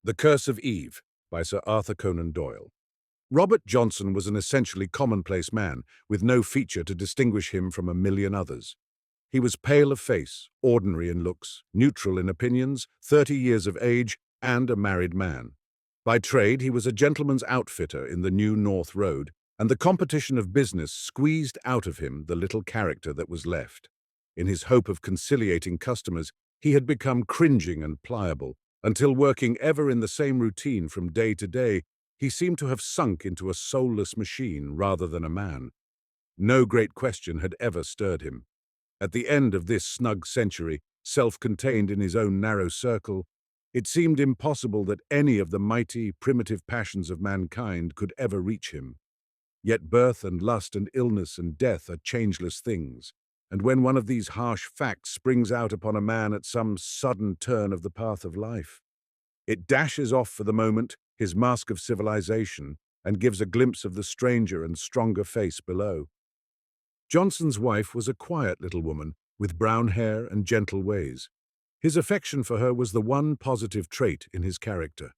The Curse of Eve by Sir Arthur Conan Doyle. Robert Johnson was an essentially commonplace man, with no feature to distinguish him from a million others. He was pale of face, ordinary in looks, neutral in opinions, 30 years of age, and a married man. By trade, he was a gentleman's outfitter in the New North Road, and the competition of business squeezed out of him the little character that was left. In his hope of conciliating customers, he had become cringing and pliable, until working ever in the same routine from day to day, he seemed to have sunk into a soulless machine rather than a man. No great question had ever stirred him. At the end of this snug century, self-contained in his own narrow circle, it seemed impossible that any of the mighty, primitive passions of mankind could ever reach him. Yet birth and lust and illness and death are changeless things, and when one of these harsh facts springs out upon a man at some sudden turn of the path of life, it dashes off for the moment his mask of civilization and gives a glimpse of the stranger and stronger face below. Johnson's wife was a quiet little woman with brown hair and gentle ways. His affection for her was the one positive trait in his character.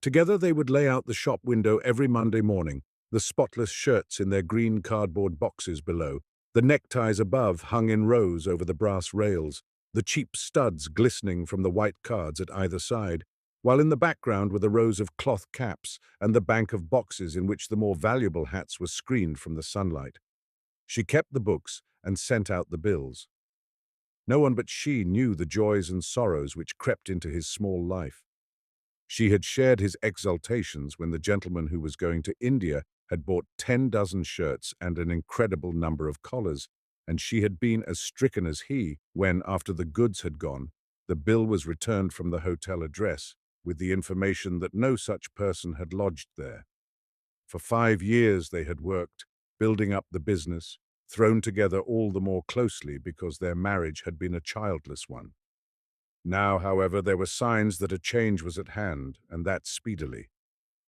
Together they would lay out the shop window every Monday morning, the spotless shirts in their green cardboard boxes below, the neckties above hung in rows over the brass rails, the cheap studs glistening from the white cards at either side, while in the background were the rows of cloth caps and the bank of boxes in which the more valuable hats were screened from the sunlight. She kept the books and sent out the bills. No one but she knew the joys and sorrows which crept into his small life. She had shared his exultations when the gentleman who was going to India had bought 10 dozen shirts and an incredible number of collars, and she had been as stricken as he when, after the goods had gone, the bill was returned from the hotel address with the information that no such person had lodged there. For 5 years they had worked, building up the business, thrown together all the more closely because their marriage had been a childless one. Now, however, there were signs that a change was at hand, and that speedily.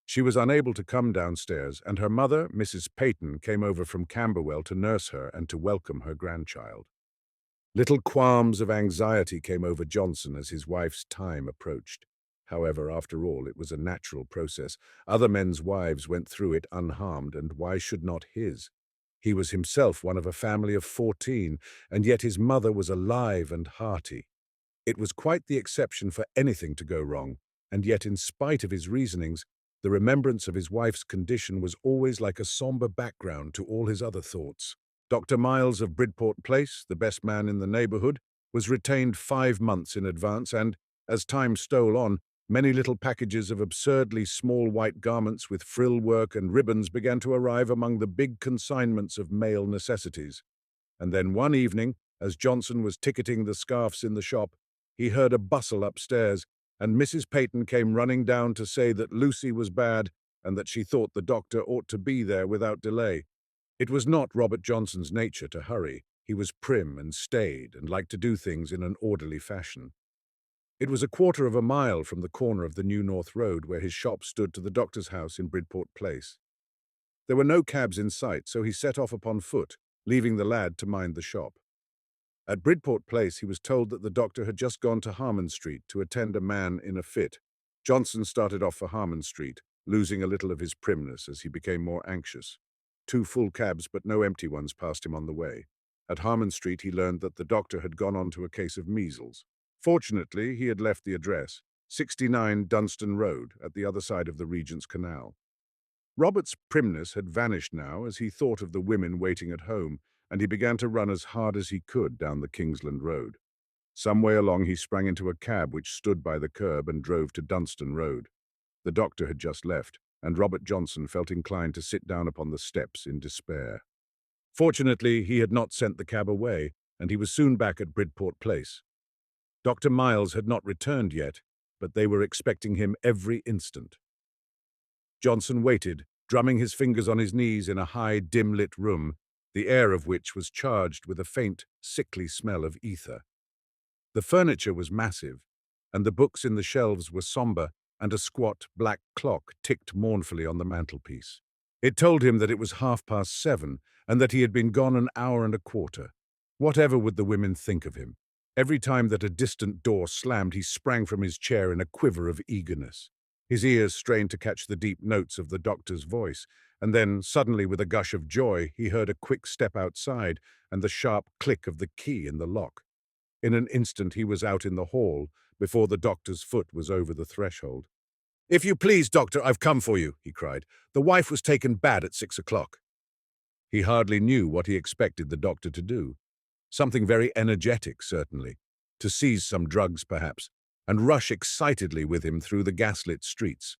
She was unable to come downstairs, and her mother, Mrs. Peyton, came over from Camberwell to nurse her and to welcome her grandchild. Little qualms of anxiety came over Johnson as his wife's time approached. However, after all, it was a natural process. Other men's wives went through it unharmed, and why should not his? He was himself one of a family of 14, and yet his mother was alive and hearty. It was quite the exception for anything to go wrong, and yet in spite of his reasonings, the remembrance of his wife's condition was always like a somber background to all his other thoughts. Dr. Miles of Bridport Place, the best man in the neighborhood, was retained 5 months in advance, and, as time stole on, many little packages of absurdly small white garments with frill work and ribbons began to arrive among the big consignments of male necessities. And then one evening, as Johnson was ticketing the scarfs in the shop, he heard a bustle upstairs, and Mrs. Peyton came running down to say that Lucy was bad and that she thought the doctor ought to be there without delay. It was not Robert Johnson's nature to hurry. He was prim and staid and liked to do things in an orderly fashion. It was a quarter of a mile from the corner of the New North Road where his shop stood to the doctor's house in Bridport Place. There were no cabs in sight, so he set off upon foot, leaving the lad to mind the shop. At Bridport Place, he was told that the doctor had just gone to Harman Street to attend a man in a fit. Johnson started off for Harman Street, losing a little of his primness as he became more anxious. 2 full cabs, but no empty ones, passed him on the way. At Harman Street, he learned that the doctor had gone on to a case of measles. Fortunately, he had left the address, 69 Dunstan Road, at the other side of the Regent's Canal. Robert's primness had vanished now as he thought of the women waiting at home, and he began to run as hard as he could down the Kingsland Road. Some way along he sprang into a cab which stood by the curb and drove to Dunstan Road. The doctor had just left, and Robert Johnson felt inclined to sit down upon the steps in despair. Fortunately, he had not sent the cab away, and he was soon back at Bridport Place. Dr. Miles had not returned yet, but they were expecting him every instant. Johnson waited, drumming his fingers on his knees in a high, dim-lit room, the air of which was charged with a faint, sickly smell of ether. The furniture was massive, and the books in the shelves were somber, and a squat, black clock ticked mournfully on the mantelpiece. It told him that it was 7:30, and that he had been gone an hour and a quarter. Whatever would the women think of him? Every time that a distant door slammed, he sprang from his chair in a quiver of eagerness. His ears strained to catch the deep notes of the doctor's voice, and then, suddenly, with a gush of joy, he heard a quick step outside and the sharp click of the key in the lock. In an instant he was out in the hall, before the doctor's foot was over the threshold. "If you please, doctor, I've come for you," he cried. "The wife was taken bad at 6 o'clock." He hardly knew what he expected the doctor to do. Something very energetic, certainly. To seize some drugs, perhaps, and rush excitedly with him through the gaslit streets.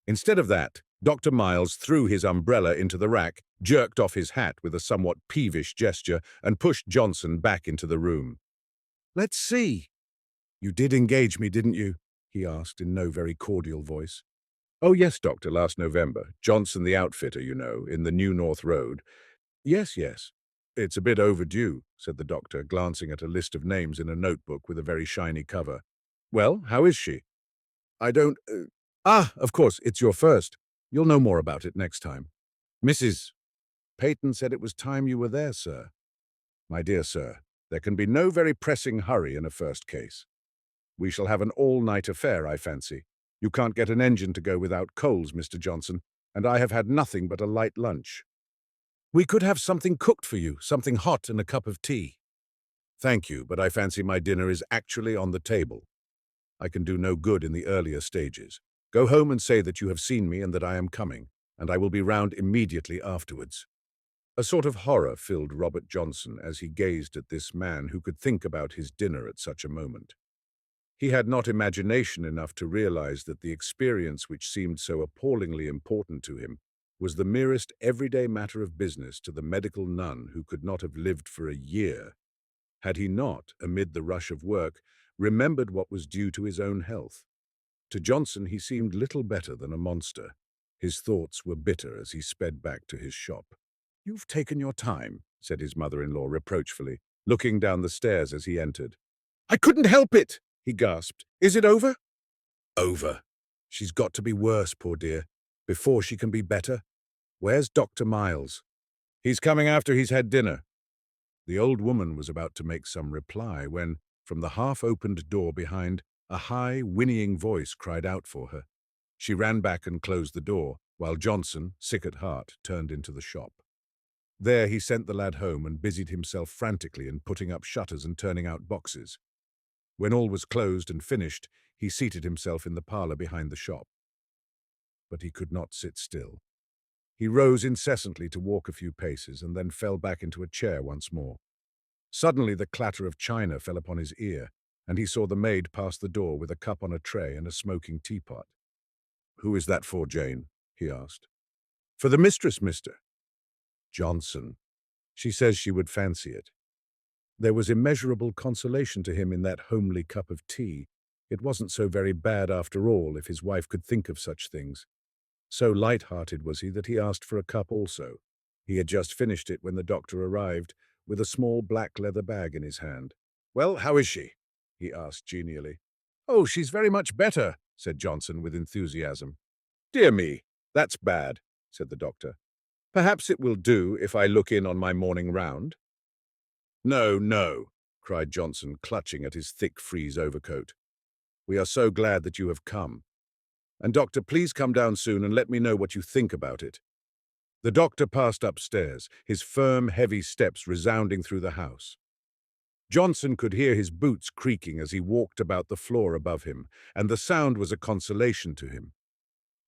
Instead of that, Dr. Miles threw his umbrella into the rack, jerked off his hat with a somewhat peevish gesture, and pushed Johnson back into the room. "Let's see. You did engage me, didn't you?" he asked in no very cordial voice. "Oh, yes, doctor, last November. Johnson the outfitter, you know, in the New North Road. Yes, yes. It's a bit overdue," said the doctor, glancing at a list of names in a notebook with a very shiny cover. "Well, how is she?" "I don't... of course, it's your first. You'll know more about it next time." "Mrs. Peyton said it was time you were there, sir." "My dear sir, there can be no very pressing hurry in a first case. We shall have an all-night affair, I fancy. You can't get an engine to go without coals, Mr. Johnson, and I have had nothing but a light lunch." "We could have something cooked for you, something hot and a cup of tea." "Thank you, but I fancy my dinner is actually on the table. I can do no good in the earlier stages. Go home and say that you have seen me and that I am coming, and I will be round immediately afterwards." A sort of horror filled Robert Johnson as he gazed at this man who could think about his dinner at such a moment. He had not imagination enough to realize that the experience which seemed so appallingly important to him was the merest everyday matter of business to the medical nun who could not have lived for a year, had he not, amid the rush of work, remembered what was due to his own health. To Johnson he seemed little better than a monster. His thoughts were bitter as he sped back to his shop. "You've taken your time," said his mother-in-law reproachfully, looking down the stairs as he entered. "I couldn't help it," he gasped. "Is it over?" "Over. She's got to be worse, poor dear, before she can be better. Where's Dr. Miles?" "He's coming after he's had dinner." The old woman was about to make some reply when, from the half-opened door behind, a high, whinnying voice cried out for her. She ran back and closed the door, while Johnson, sick at heart, turned into the shop. There he sent the lad home and busied himself frantically in putting up shutters and turning out boxes. When all was closed and finished, he seated himself in the parlour behind the shop. But he could not sit still. He rose incessantly to walk a few paces and then fell back into a chair once more. Suddenly the clatter of china fell upon his ear, and he saw the maid pass the door with a cup on a tray and a smoking teapot. "Who is that for, Jane?" he asked. "For the mistress, mister." "Johnson. She says she would fancy it." There was immeasurable consolation to him in that homely cup of tea. It wasn't so very bad after all if his wife could think of such things. So light-hearted was he that he asked for a cup also. He had just finished it when the doctor arrived, with a small black leather bag in his hand. "Well, how is she?" he asked genially. "Oh, she's very much better," said Johnson with enthusiasm. "Dear me, that's bad," said the doctor. "Perhaps it will do if I look in on my morning round." "No, no," cried Johnson, clutching at his thick frieze overcoat. "We are so glad that you have come. And doctor, please come down soon and let me know what you think about it." The doctor passed upstairs, his firm, heavy steps resounding through the house. Johnson could hear his boots creaking as he walked about the floor above him, and the sound was a consolation to him.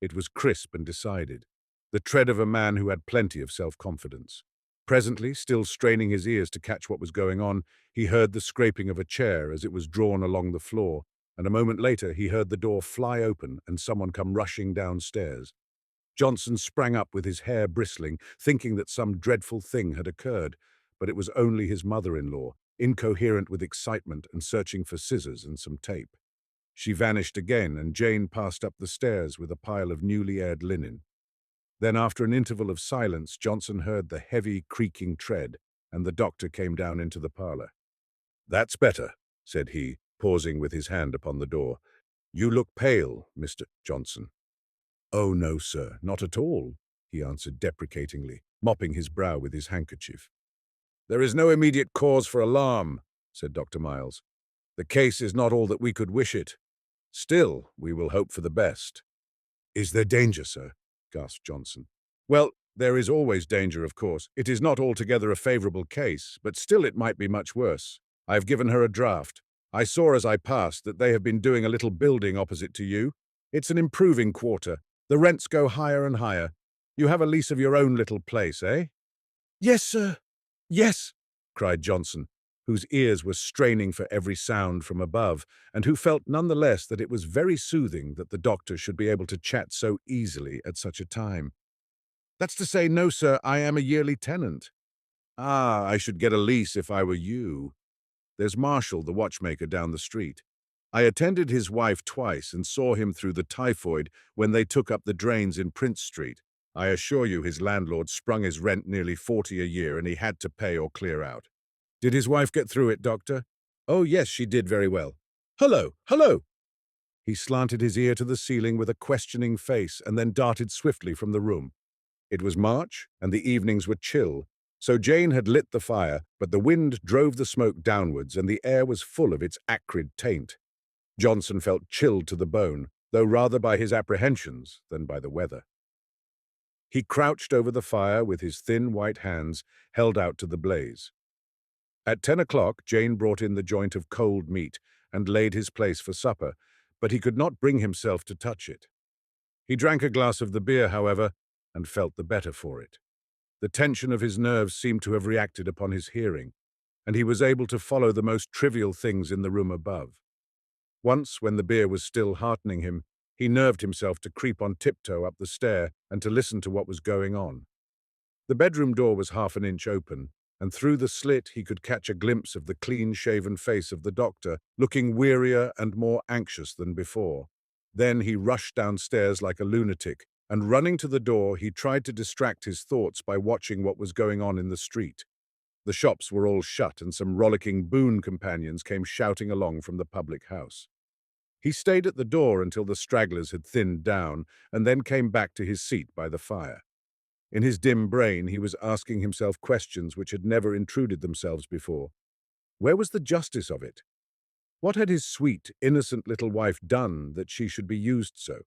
It was crisp and decided, the tread of a man who had plenty of self-confidence. Presently, still straining his ears to catch what was going on, he heard the scraping of a chair as it was drawn along the floor, and a moment later he heard the door fly open and someone come rushing downstairs. Johnson sprang up with his hair bristling, thinking that some dreadful thing had occurred, but it was only his mother-in-law, incoherent with excitement and searching for scissors and some tape. She vanished again, and Jane passed up the stairs with a pile of newly aired linen. Then, after an interval of silence, Johnson heard the heavy, creaking tread, and the doctor came down into the parlour. "That's better," said he, pausing with his hand upon the door. "You look pale, Mr. Johnson." "Oh, no, sir, not at all," he answered deprecatingly, mopping his brow with his handkerchief. "There is no immediate cause for alarm," said Dr. Miles. "The case is not all that we could wish it. Still, we will hope for the best." "Is there danger, sir?" gasped Johnson. "Well, there is always danger, of course. It is not altogether a favorable case, but still it might be much worse. I have given her a draft. I saw as I passed that they have been doing a little building opposite to you. It's an improving quarter. The rents go higher and higher. You have a lease of your own little place, eh?" "Yes, sir. Yes," cried Johnson, whose ears were straining for every sound from above, and who felt none the less that it was very soothing that the doctor should be able to chat so easily at such a time. "That's to say, no, sir, I am a yearly tenant." "Ah, I should get a lease if I were you. There's Marshall, the watchmaker, down the street. I attended his wife twice and saw him through the typhoid when they took up the drains in Prince Street. I assure you his landlord sprung his rent nearly 40 a year and he had to pay or clear out." "Did his wife get through it, Doctor?" "Oh, yes, she did very well." "Hello, hello!" He slanted his ear to the ceiling with a questioning face and then darted swiftly from the room. It was March, and the evenings were chill, so Jane had lit the fire, but the wind drove the smoke downwards and the air was full of its acrid taint. Johnson felt chilled to the bone, though rather by his apprehensions than by the weather. He crouched over the fire with his thin white hands held out to the blaze. At 10 o'clock, Jane brought in the joint of cold meat and laid his place for supper, but he could not bring himself to touch it. He drank a glass of the beer, however, and felt the better for it. The tension of his nerves seemed to have reacted upon his hearing, and he was able to follow the most trivial things in the room above. Once, when the beer was still heartening him, he nerved himself to creep on tiptoe up the stair and to listen to what was going on. The bedroom door was half an inch open, and through the slit he could catch a glimpse of the clean-shaven face of the doctor, looking wearier and more anxious than before. Then he rushed downstairs like a lunatic, and running to the door, he tried to distract his thoughts by watching what was going on in the street. The shops were all shut, and some rollicking boon companions came shouting along from the public house. He stayed at the door until the stragglers had thinned down, and then came back to his seat by the fire. In his dim brain, he was asking himself questions which had never intruded themselves before. Where was the justice of it? What had his sweet, innocent little wife done that she should be used so?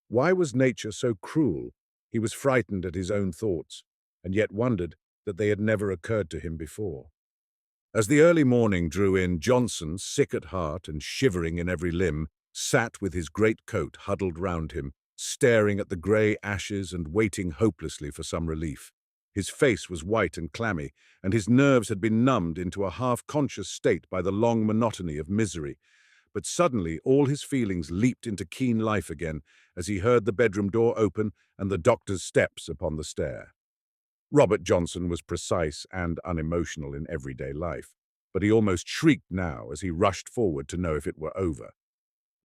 Why was nature so cruel? He was frightened at his own thoughts, and yet wondered that they had never occurred to him before. As the early morning drew in, Johnson, sick at heart and shivering in every limb, sat with his great coat huddled round him, staring at the grey ashes and waiting hopelessly for some relief. His face was white and clammy, and his nerves had been numbed into a half-conscious state by the long monotony of misery. But suddenly all his feelings leaped into keen life again as he heard the bedroom door open and the doctor's steps upon the stair. Robert Johnson was precise and unemotional in everyday life, but he almost shrieked now as he rushed forward to know if it were over.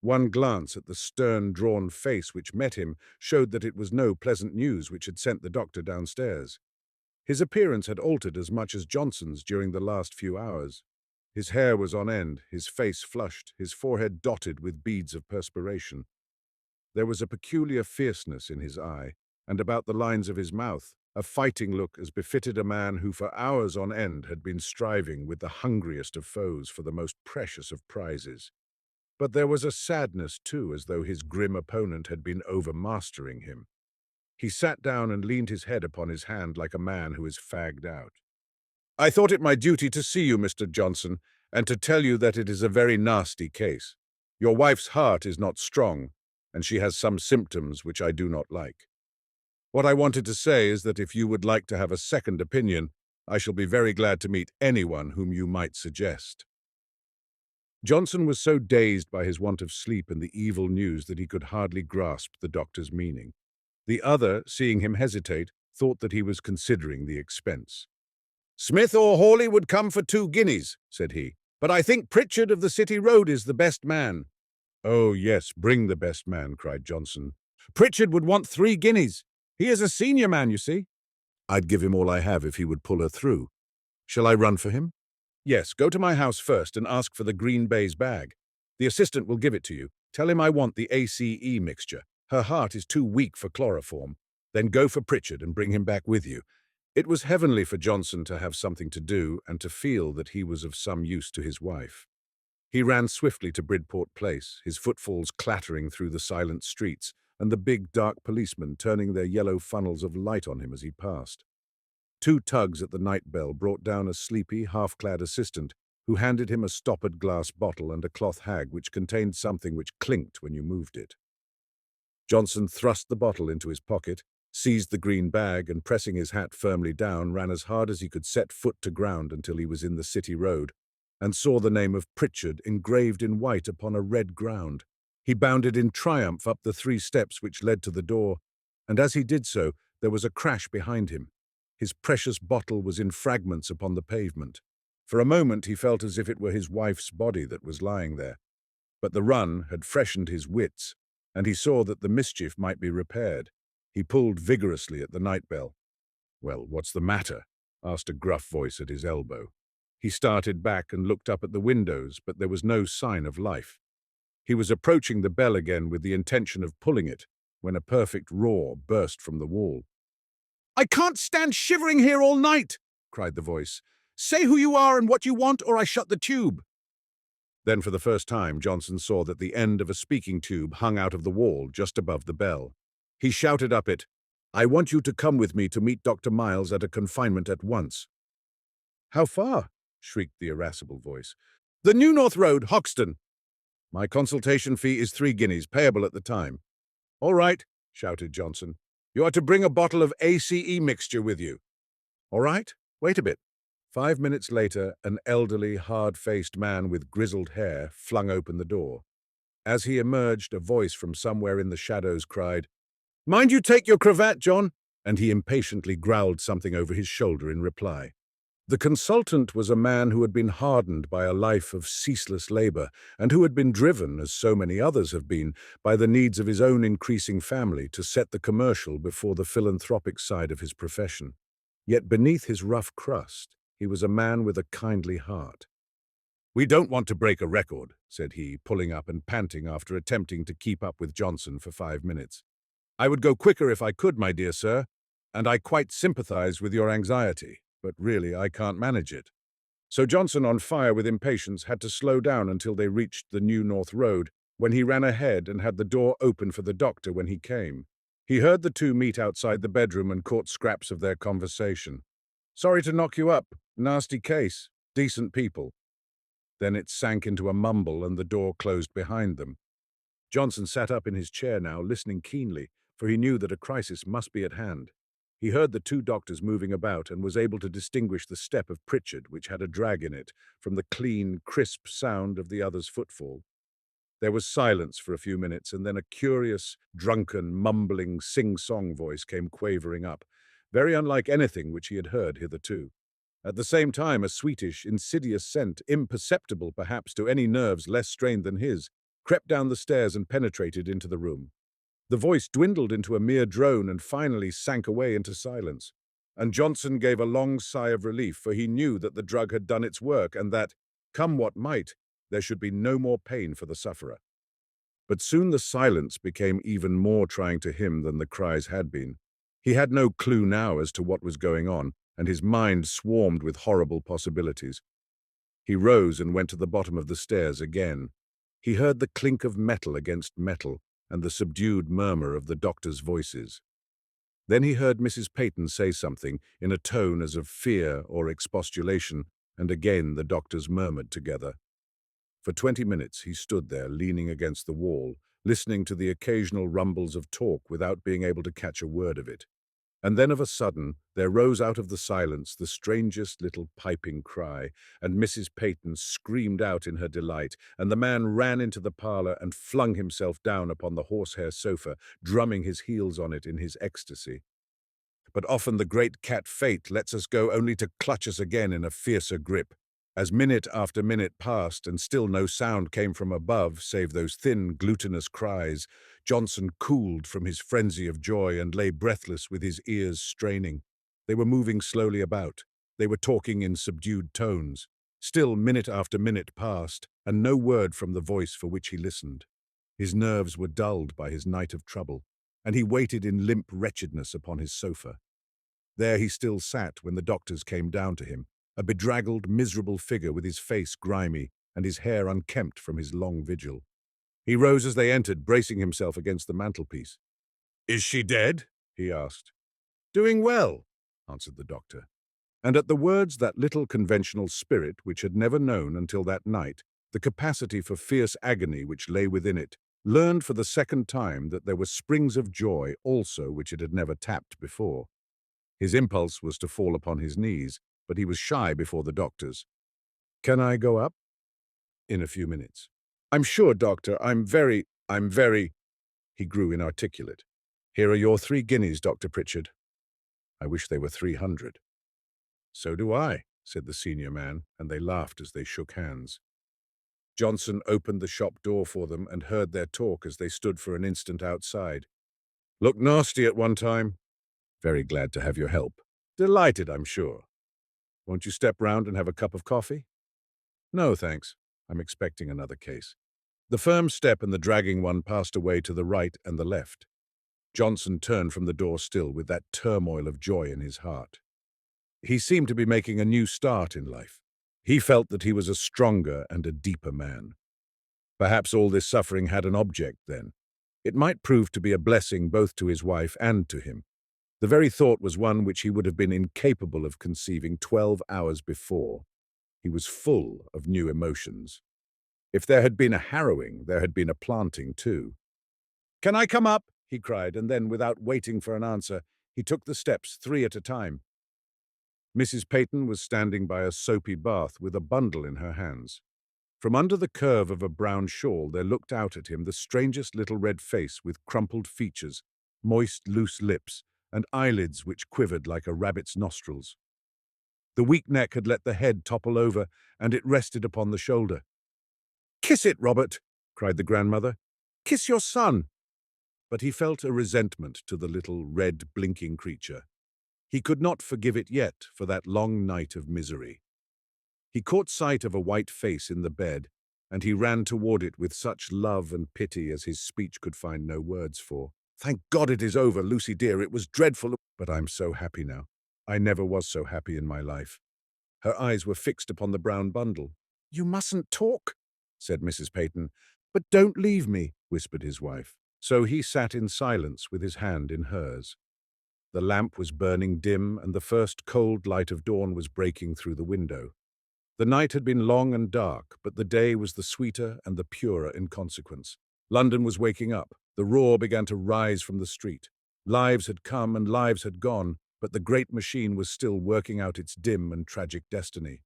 One glance at the stern, drawn face which met him showed that it was no pleasant news which had sent the doctor downstairs. His appearance had altered as much as Johnson's during the last few hours. His hair was on end, his face flushed, his forehead dotted with beads of perspiration. There was a peculiar fierceness in his eye, and about the lines of his mouth, a fighting look as befitted a man who for hours on end had been striving with the hungriest of foes for the most precious of prizes. But there was a sadness, too, as though his grim opponent had been overmastering him. He sat down and leaned his head upon his hand like a man who is fagged out. "I thought it my duty to see you, Mr. Johnson, and to tell you that it is a very nasty case. Your wife's heart is not strong, and she has some symptoms which I do not like. What I wanted to say is that if you would like to have a second opinion, I shall be very glad to meet anyone whom you might suggest." Johnson was so dazed by his want of sleep and the evil news that he could hardly grasp the doctor's meaning. The other, seeing him hesitate, thought that he was considering the expense. "Smith or Hawley would come for 2 guineas, said he, "but I think Pritchard of the City Road is the best man." "Oh, yes, bring the best man," cried Johnson. "Pritchard would want 3 guineas. He is a senior man, you see." "I'd give him all I have if he would pull her through. Shall I run for him?" "Yes, go to my house first and ask for the green baize bag. The assistant will give it to you. Tell him I want the ACE mixture. Her heart is too weak for chloroform. Then go for Pritchard and bring him back with you. It was heavenly for Johnson to have something to do and to feel that he was of some use to his wife. He ran swiftly to Bridport Place, his footfalls clattering through the silent streets, and the big, dark policemen turning their yellow funnels of light on him as he passed. Two tugs at the night bell brought down a sleepy, half-clad assistant who handed him a stoppered glass bottle and a cloth hag which contained something which clinked when you moved it. Johnson thrust the bottle into his pocket, seized the green bag, and pressing his hat firmly down, ran as hard as he could set foot to ground until he was in the city road, and saw the name of Pritchard engraved in white upon a red ground. He bounded in triumph up the 3 steps which led to the door, and as he did so, there was a crash behind him. His precious bottle was in fragments upon the pavement. For a moment he felt as if it were his wife's body that was lying there, but the run had freshened his wits, and he saw that the mischief might be repaired. He pulled vigorously at the night bell. "Well, what's the matter?" asked a gruff voice at his elbow. He started back and looked up at the windows, but there was no sign of life. He was approaching the bell again with the intention of pulling it, when a perfect roar burst from the wall. "I can't stand shivering here all night!" cried the voice. "Say who you are and what you want, or I shut the tube." Then for the first time Johnson saw that the end of a speaking tube hung out of the wall just above the bell. He shouted up it, "I want you to come with me to meet Dr. Miles at a confinement at once." "How far?" shrieked the irascible voice. "The New North Road, Hoxton." "My consultation fee is 3 guineas, payable at the time." "All right," shouted Johnson. "You are to bring a bottle of ACE mixture with you." "All right, wait a bit." 5 minutes later, an elderly, hard-faced man with grizzled hair flung open the door. As he emerged, a voice from somewhere in the shadows cried, "Mind you take your cravat, John," and he impatiently growled something over his shoulder in reply. The consultant was a man who had been hardened by a life of ceaseless labor, and who had been driven, as so many others have been, by the needs of his own increasing family to set the commercial before the philanthropic side of his profession. Yet beneath his rough crust, he was a man with a kindly heart. "We don't want to break a record," said he, pulling up and panting after attempting to keep up with Johnson for 5 minutes. "I would go quicker if I could, my dear sir, and I quite sympathize with your anxiety, but really I can't manage it." So Johnson, on fire with impatience, had to slow down until they reached the New North Road, when he ran ahead and had the door open for the doctor when he came. He heard the two meet outside the bedroom and caught scraps of their conversation. "Sorry to knock you up. Nasty case. Decent people." Then it sank into a mumble and the door closed behind them. Johnson sat up in his chair now, listening keenly, for he knew that a crisis must be at hand. He heard the 2 doctors moving about and was able to distinguish the step of Pritchard, which had a drag in it, from the clean, crisp sound of the other's footfall. There was silence for a few minutes, and then a curious, drunken, mumbling, sing-song voice came quavering up, very unlike anything which he had heard hitherto. At the same time, a sweetish, insidious scent, imperceptible perhaps to any nerves less strained than his, crept down the stairs and penetrated into the room. The voice dwindled into a mere drone and finally sank away into silence. And Johnson gave a long sigh of relief, for he knew that the drug had done its work and that, come what might, there should be no more pain for the sufferer. But soon the silence became even more trying to him than the cries had been. He had no clue now as to what was going on, and his mind swarmed with horrible possibilities. He rose and went to the bottom of the stairs again. He heard the clink of metal against metal and the subdued murmur of the doctors' voices. Then he heard Mrs. Peyton say something in a tone as of fear or expostulation, and again the doctors murmured together. For 20 minutes he stood there, leaning against the wall, listening to the occasional rumbles of talk without being able to catch a word of it. And then of a sudden there rose out of the silence the strangest little piping cry, and Mrs. Peyton screamed out in her delight, and the man ran into the parlor and flung himself down upon the horsehair sofa, drumming his heels on it in his ecstasy. But often the great cat Fate lets us go only to clutch us again in a fiercer grip. As minute after minute passed and still no sound came from above save those thin, glutinous cries, Johnson cooled from his frenzy of joy and lay breathless with his ears straining. They were moving slowly about. They were talking in subdued tones. Still minute after minute passed, and no word from the voice for which he listened. His nerves were dulled by his night of trouble, and he waited in limp wretchedness upon his sofa. There he still sat when the doctors came down to him, a bedraggled, miserable figure with his face grimy and his hair unkempt from his long vigil. He rose as they entered, bracing himself against the mantelpiece. "Is she dead?" he asked. "Doing well," answered the doctor. And at the words, that little conventional spirit, which had never known until that night the capacity for fierce agony which lay within it, learned for the second time that there were springs of joy also which it had never tapped before. His impulse was to fall upon his knees, but he was shy before the doctors. "Can I go up?" "In a few minutes." "I'm sure, doctor, I'm very—" He grew inarticulate. "Here are your 3 guineas, Dr. Pritchard." "I wish they were 300. "So do I," said the senior man, and they laughed as they shook hands. Johnson opened the shop door for them and heard their talk as they stood for an instant outside. "Looked nasty at one time." "Very glad to have your help." "Delighted, I'm sure." "Won't you step round and have a cup of coffee?" "No, thanks. I'm expecting another case." The firm step and the dragging one passed away to the right and the left. Johnson turned from the door still with that turmoil of joy in his heart. He seemed to be making a new start in life. He felt that he was a stronger and a deeper man. Perhaps all this suffering had an object then. It might prove to be a blessing both to his wife and to him. The very thought was one which he would have been incapable of conceiving 12 hours before. He was full of new emotions. If there had been a harrowing, there had been a planting too. "Can I come up?" he cried, and then, without waiting for an answer, he took the steps 3 at a time. Mrs. Peyton was standing by a soapy bath with a bundle in her hands. From under the curve of a brown shawl there looked out at him the strangest little red face with crumpled features, moist, loose lips, and eyelids which quivered like a rabbit's nostrils. The weak neck had let the head topple over, and it rested upon the shoulder. "Kiss it, Robert!" cried the grandmother. "Kiss your son!" But he felt a resentment to the little, red, blinking creature. He could not forgive it yet for that long night of misery. He caught sight of a white face in the bed, and he ran toward it with such love and pity as his speech could find no words for. "Thank God it is over, Lucy dear. It was dreadful, but I'm so happy now. I never was so happy in my life." Her eyes were fixed upon the brown bundle. "You mustn't talk," said Mrs. Peyton. "But don't leave me," whispered his wife. So he sat in silence with his hand in hers. The lamp was burning dim, and the first cold light of dawn was breaking through the window. The night had been long and dark, but the day was the sweeter and the purer in consequence. London was waking up. The roar began to rise from the street. Lives had come and lives had gone, but the great machine was still working out its dim and tragic destiny.